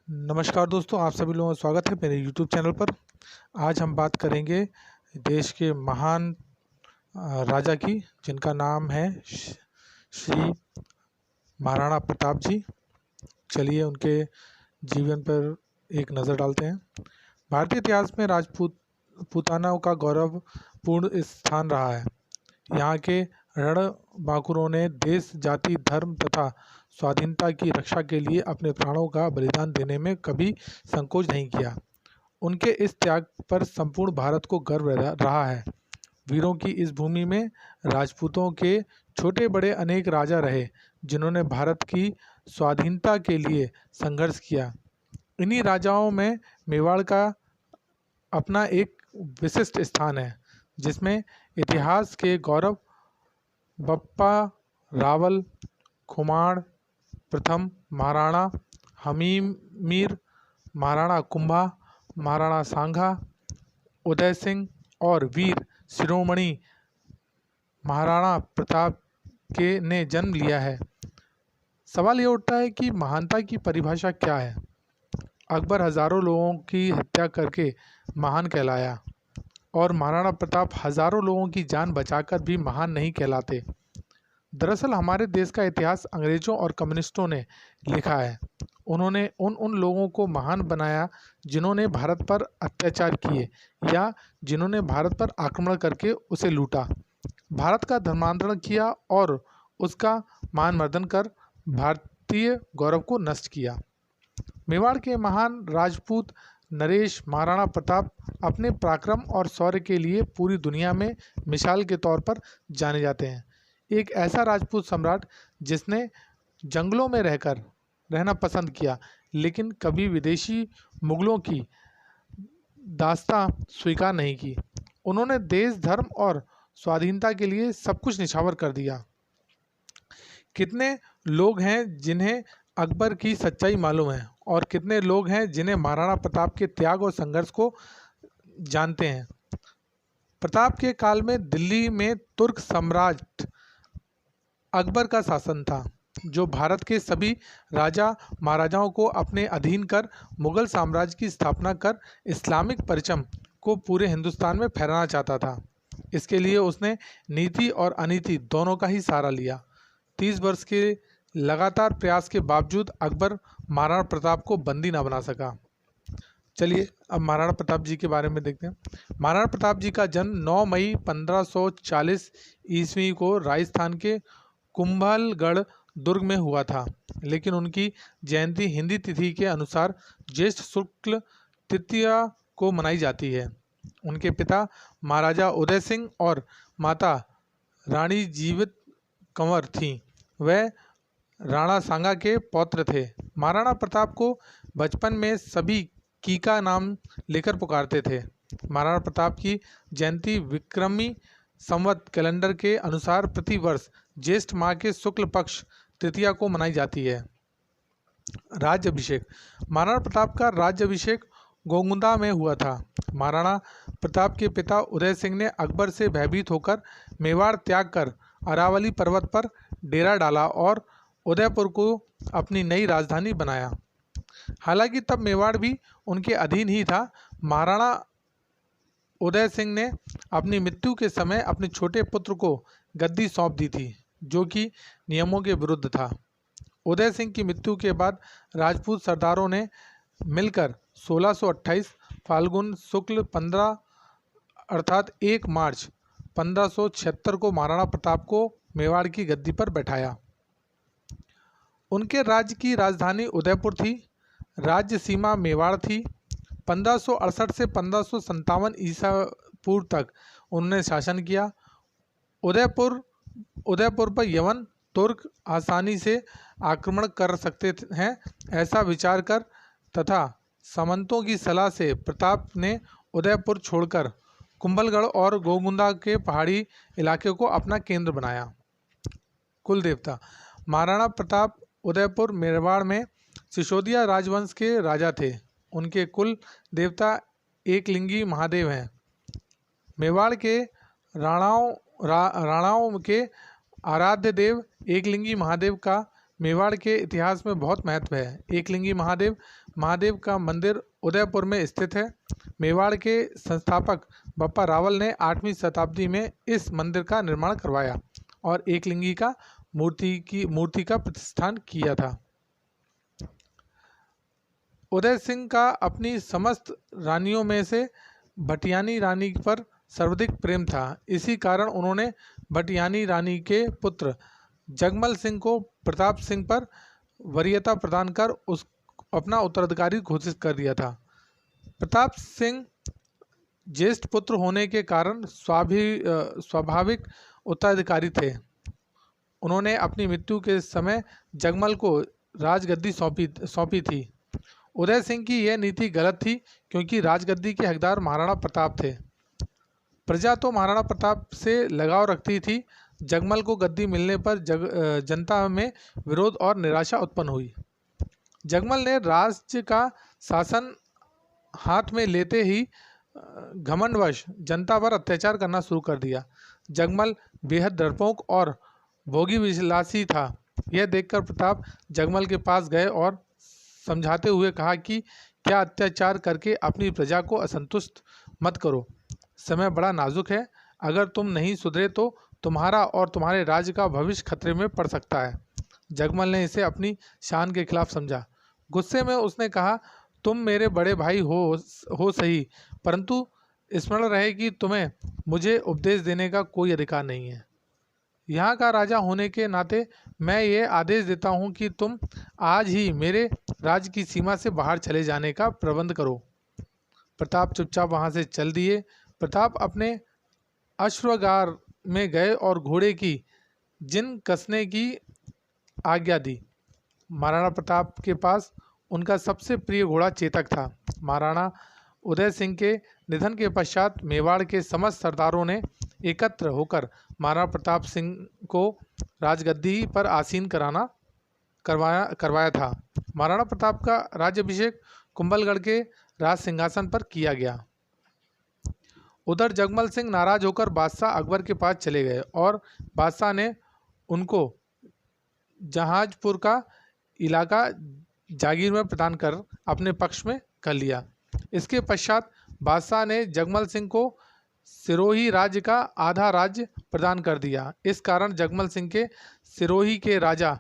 नमस्कार दोस्तों, आप सभी लोगों का स्वागत है मेरे YouTube चैनल पर। आज हम बात करेंगे देश के महान राजा की, जिनका नाम है श्री महाराणा प्रताप जी। चलिए उनके जीवन पर एक नज़र डालते हैं। भारतीय इतिहास में पुतानाओं का गौरवपूर्ण स्थान रहा है। यहाँ के रणबांकुरों ने देश, जाति, धर्म तथा स्वाधीनता की रक्षा के लिए अपने प्राणों का बलिदान देने में कभी संकोच नहीं किया। उनके इस त्याग पर संपूर्ण भारत को गर्व रहा है। वीरों की इस भूमि में राजपूतों के छोटे बड़े अनेक राजा रहे, जिन्होंने भारत की स्वाधीनता के लिए संघर्ष किया। इन्हीं राजाओं में मेवाड़ का अपना एक विशिष्ट स्थान है, जिसमें इतिहास के गौरव बप्पा रावल, खुमाण प्रथम महाराणा, हमीमीर, महाराणा कुंभा, महाराणा सांगा, उदय सिंह और वीर शिरोमणि महाराणा प्रताप के ने जन्म लिया है। सवाल ये उठता है कि महानता की परिभाषा क्या है। अकबर हजारों लोगों की हत्या करके महान कहलाया और महाराणा प्रताप हजारों लोगों की जान बचाकर भी महान नहीं कहलाते। दरअसल हमारे देश का इतिहास अंग्रेजों और कम्युनिस्टों ने लिखा है। उन्होंने उन लोगों को महान बनाया जिन्होंने भारत पर अत्याचार किए या जिन्होंने भारत पर आक्रमण करके उसे लूटा, भारत का धर्मांतरण किया और उसका मानमर्दन कर भारतीय गौरव को नष्ट किया। मेवाड़ के महान राजपूत नरेश महाराणा प्रताप अपने पराक्रम और शौर्य के लिए पूरी दुनिया में मिसाल के तौर पर जाने जाते हैं। एक ऐसा राजपूत सम्राट जिसने जंगलों में रहना पसंद किया, लेकिन कभी विदेशी मुगलों की दास्तां स्वीकार नहीं की। उन्होंने देश, धर्म और स्वाधीनता के लिए सब कुछ निछावर कर दिया। कितने लोग हैं जिन्हें अकबर की सच्चाई मालूम है और कितने लोग हैं जिन्हें महाराणा प्रताप के त्याग और संघर्ष को जानते हैं। प्रताप के काल में दिल्ली में तुर्क सम्राट अकबर का शासन था, जो भारत के सभी राजा महाराजाओं को अपने अधीन कर मुगल साम्राज्य की स्थापना कर इस्लामिक परचम को पूरे हिंदुस्तान में फहराना चाहता था। इसके लिए उसने नीति और अनीति दोनों का ही सहारा लिया। 30 वर्ष के लगातार प्रयास के बावजूद अकबर महाराणा प्रताप को बंदी न बना सका। चलिए अब महाराणा प्रताप जी के बारे में देखते हैं। महाराणा प्रताप जी का जन्म 9 मई 1540 ईस्वी को राजस्थान के कुंभलगढ़ दुर्ग में हुआ था, लेकिन उनकी जयंती हिंदी तिथि के अनुसार ज्येष्ठ शुक्ल तृतीया को मनाई जाती है। उनके पिता महाराजा उदय सिंह और माता रानी जीवित कंवर थीं। वह राणा सांगा के पौत्र थे। महाराणा प्रताप को बचपन में सभी कीका नाम लेकर पुकारते थे। महाराणा प्रताप की जयंती विक्रमी संवत कैलेंडर के अनुसार प्रति वर्ष ज्येष्ठ माह के शुक्ल पक्ष तृतीया को मनाई जाती है। राज्याभिषेक। महाराणा प्रताप का राज्याभिषेक गोगुंदा में हुआ था। महाराणा प्रताप के पिता उदय सिंह ने अकबर से भयभीत होकर मेवाड़ त्याग कर अरावली पर्वत पर डेरा डाला और उदयपुर को अपनी नई राजधानी बनाया। हालांकि तब मेवाड़ भी उनके अधीन ही था। महाराणा उदय सिंह ने अपनी मृत्यु के समय अपने छोटे पुत्र को गद्दी सौंप दी थी, जो कि नियमों के विरुद्ध था। उदय सिंह की मृत्यु के बाद राजपूत सरदारों ने मिलकर 1628 फाल्गुन शुक्ल 15 अर्थात 1 मार्च 1576 को महाराणा प्रताप को मेवाड़ की गद्दी पर बैठाया। उनके राज्य की राजधानी उदयपुर थी। राज्य सीमा मेवाड़ थी। 1568 से 1557 ईसा पूर्व तक उन्होंने शासन किया। उदयपुर पर यवन तुर्क आसानी से आक्रमण कर सकते हैं, ऐसा विचार कर तथा सामंतों की सलाह से प्रताप ने उदयपुर छोड़कर कुंभलगढ़ और गोगुंदा के पहाड़ी इलाके को अपना केंद्र बनाया। कुल देवता। महाराणा प्रताप उदयपुर मेवाड़ में सिसोदिया राजवंश के राजा थे। उनके कुल देवता एकलिंगी महादेव हैं। मेवाड़ के राणाओं के आराध्य देव एकलिंगी महादेव का मेवाड़ के इतिहास में बहुत महत्व है। एकलिंगी महादेव का मंदिर उदयपुर में स्थित है। मेवाड़ के संस्थापक बप्पा रावल ने 8वीं शताब्दी में इस मंदिर का निर्माण करवाया और एकलिंगी का मूर्ति का प्रतिष्ठान किया था। उदय सिंह का अपनी समस्त रानियों में से भटियानी रानी पर सर्वाधिक प्रेम था। इसी कारण उन्होंने भटियानी रानी के पुत्र जगमल सिंह को प्रताप सिंह पर वरीयता प्रदान कर अपना उत्तराधिकारी घोषित कर दिया था। प्रताप सिंह ज्येष्ठ पुत्र होने के कारण स्वाभाविक उत्तराधिकारी थे। उन्होंने अपनी मृत्यु के समय जगमल को राजगद्दी सौंपी थी। उदय सिंह की यह नीति गलत थी, क्योंकि राजगद्दी के हकदार महाराणा प्रताप थे। प्रजा तो महाराणा प्रताप से लगाव रखती थी। जगमल को गद्दी मिलने पर जनता में विरोध और निराशा उत्पन्न हुई। जगमल ने राज्य का शासन हाथ में लेते ही घमंडवश जनता पर अत्याचार करना शुरू कर दिया। जगमल बेहद डरपोक और भोगी विलासी था। यह देखकर प्रताप जगमल के पास गए और समझाते हुए कहा कि क्या अत्याचार करके अपनी प्रजा को असंतुष्ट मत करो। समय बड़ा नाजुक है। अगर तुम नहीं सुधरे तो तुम्हारा और तुम्हारे राज्य का भविष्य खतरे में पड़ सकता है। जगमल ने इसे अपनी शान के खिलाफ समझा। गुस्से में उसने कहा, तुम मेरे बड़े भाई हो सही, परंतु स्मरण रहे कि तुम्हें मुझे उपदेश देने का कोई अधिकार नहीं है। यहाँ का राजा होने के नाते मैं ये आदेश देता हूँ कि तुम आज ही मेरे राज्य की सीमा से बाहर चले जाने का प्रबंध करो। प्रताप चुपचाप वहाँ से चल दिए। प्रताप अपने अश्वागार में गए और घोड़े की जिन कसने की आज्ञा दी। महाराणा प्रताप के पास उनका सबसे प्रिय घोड़ा चेतक था। महाराणा उदय सिंह के निधन के पश्चात मेवाड़ के समस्त सरदारों ने एकत्र होकर महाराणा प्रताप सिंह को राजगद्दी पर आसीन करवाया था। महाराणा प्रताप का राज्याभिषेक कुंभलगढ़ के राज सिंहासन पर किया गया। उधर जगमल सिंह नाराज होकर बादशाह अकबर के पास चले गए और बादशाह ने उनको जहाजपुर का इलाका जागीर में प्रदान कर अपने पक्ष में कर लिया। इसके पश्चात बादशाह ने जगमल सिंह को सिरोही राज्य का आधा राज्य प्रदान कर दिया। इस कारण जगमल सिंह के सिरोही के राजा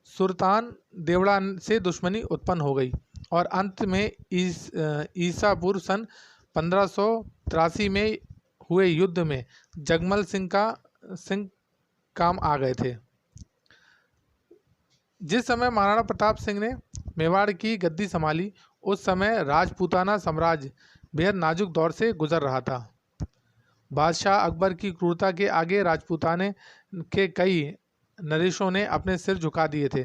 सुल्तान देवड़ा से दुश्मनी उत्पन्न हो गई और अंत में ईसा पूर्व सन 1583 में हुए युद्ध में जगमल सिंह काम आ गए थे। जिस समय महाराणा प्रताप सिंह ने मेवाड़ की गद्दी संभाली, उस समय राजपूताना साम्राज्य बेहद नाजुक दौर से गुजर रहा था। बादशाह अकबर की क्रूरता के आगे राजपूताने के कई नरेशों ने अपने सिर झुका दिए थे।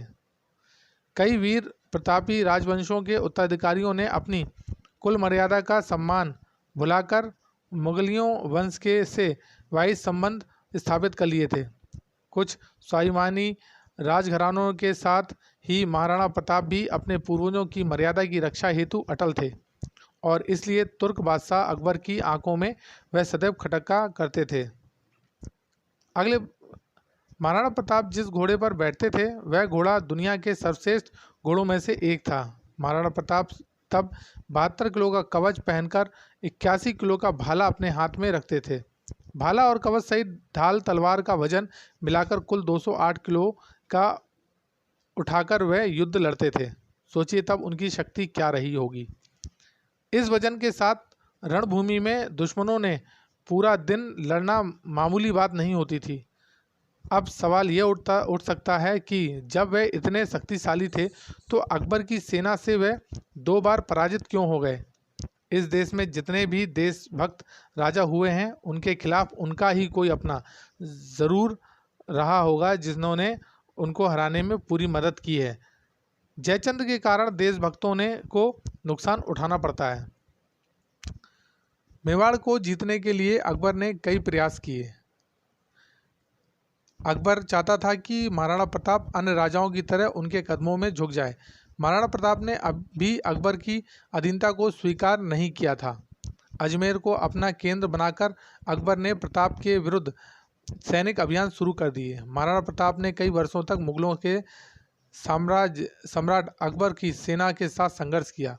कई वीर प्रतापी राजवंशों के उत्तराधिकारियों ने अपनी कुल मर्यादा का सम्मान भुलाकर मुगलियों वंश के से वाइस संबंध स्थापित कर लिए थे। कुछ स्वाभिमानी राजघरानों के साथ ही महाराणा प्रताप भी अपने पूर्वजों की मर्यादा की रक्षा हेतु अटल थे और इसलिए तुर्क बादशाह अकबर की आंखों में वह सदैव खटका करते थे। महाराणा प्रताप जिस घोड़े पर बैठते थे वह घोड़ा दुनिया के सर्वश्रेष्ठ घोड़ों में से एक था। महाराणा प्रताप तब 72 किलो का कवच पहनकर 81 किलो का भाला अपने हाथ में रखते थे। भाला और कवच सहित ढाल तलवार का वजन मिलाकर कुल 208 किलो का उठाकर वह युद्ध लड़ते थे। सोचिए तब उनकी शक्ति क्या रही होगी। इस वजन के साथ रणभूमि में दुश्मनों ने पूरा दिन लड़ना मामूली बात नहीं होती थी। अब सवाल ये उठ सकता है कि जब वे इतने शक्तिशाली थे तो अकबर की सेना से वे 2 बार पराजित क्यों हो गए। इस देश में जितने भी देशभक्त राजा हुए हैं उनके खिलाफ उनका ही कोई अपना ज़रूर रहा होगा जिन्होंने उनको हराने में पूरी मदद की है। जयचंद के कारण देशभक्तों को नुकसान उठाना पड़ता है। मेवाड़ को जीतने के लिए अकबर ने कई प्रयास किए। अकबर चाहता था कि महाराणा प्रताप अन्य राजाओं की तरह उनके कदमों में झुक जाए। महाराणा प्रताप ने अभी अकबर की अधीनता को स्वीकार नहीं किया था। अजमेर को अपना केंद्र बनाकर अकबर ने प्रताप के विरुद्ध सैनिक अभियान शुरू कर दिए। महाराणा प्रताप ने कई वर्षों तक मुगलों के सम्राट अकबर की सेना के साथ संघर्ष किया।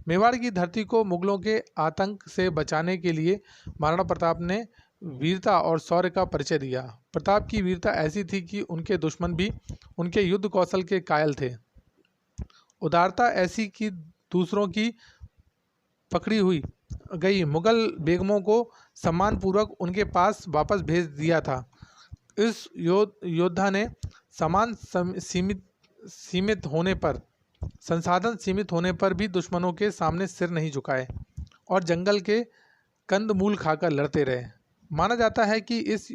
मेवाड़ की धरती को मुगलों के आतंक से बचाने के लिए महाराणा प्रताप ने वीरता और शौर्य का परिचय दिया। प्रताप की वीरता ऐसी थी कि उनके दुश्मन भी उनके युद्ध कौशल के कायल थे। उदारता ऐसी कि दूसरों की पकड़ी हुई गई मुगल बेगमों को सम्मानपूर्वक उनके पास वापस भेज दिया था। इस योद्धा ने सीमित होने पर संसाधन सीमित होने पर भी दुश्मनों के सामने सिर नहीं झुकाए और जंगल के कंदमूल खाकर लड़ते रहे। माना जाता है कि इस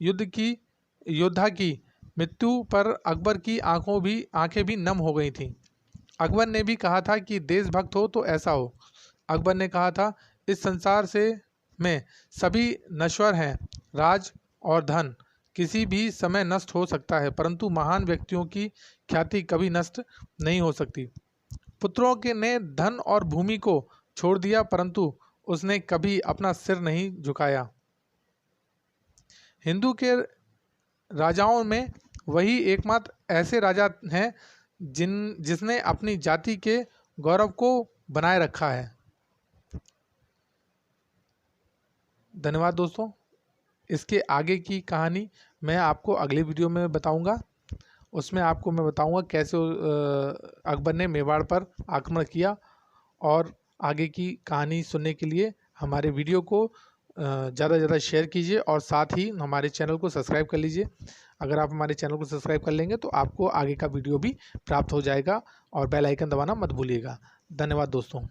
योद्धा की मृत्यु पर अकबर की आंखें भी नम हो गई थीं। अकबर ने भी कहा था कि देशभक्त हो तो ऐसा हो। अकबर ने कहा था, इस संसार में सभी नश्वर हैं, राज और धन किसी भी समय नष्ट हो सकता है, परंतु महान व्यक्तियों की ख्याति कभी नष्ट नहीं हो सकती। पुत्रों के ने धन और भूमि को छोड़ दिया, परंतु उसने कभी अपना सिर नहीं झुकाया। हिंदू के राजाओं में वही एकमात्र ऐसे राजा हैं जिसने अपनी जाति के गौरव को बनाए रखा है। धन्यवाद दोस्तों। इसके आगे की कहानी मैं आपको अगले वीडियो में बताऊंगा। उसमें आपको मैं बताऊंगा कैसे अकबर ने मेवाड़ पर आक्रमण किया। और आगे की कहानी सुनने के लिए हमारे वीडियो को ज़्यादा से ज़्यादा शेयर कीजिए और साथ ही हमारे चैनल को सब्सक्राइब कर लीजिए। अगर आप हमारे चैनल को सब्सक्राइब कर लेंगे तो आपको आगे का वीडियो भी प्राप्त हो जाएगा और बेल आइकन दबाना मत भूलिएगा। धन्यवाद दोस्तों।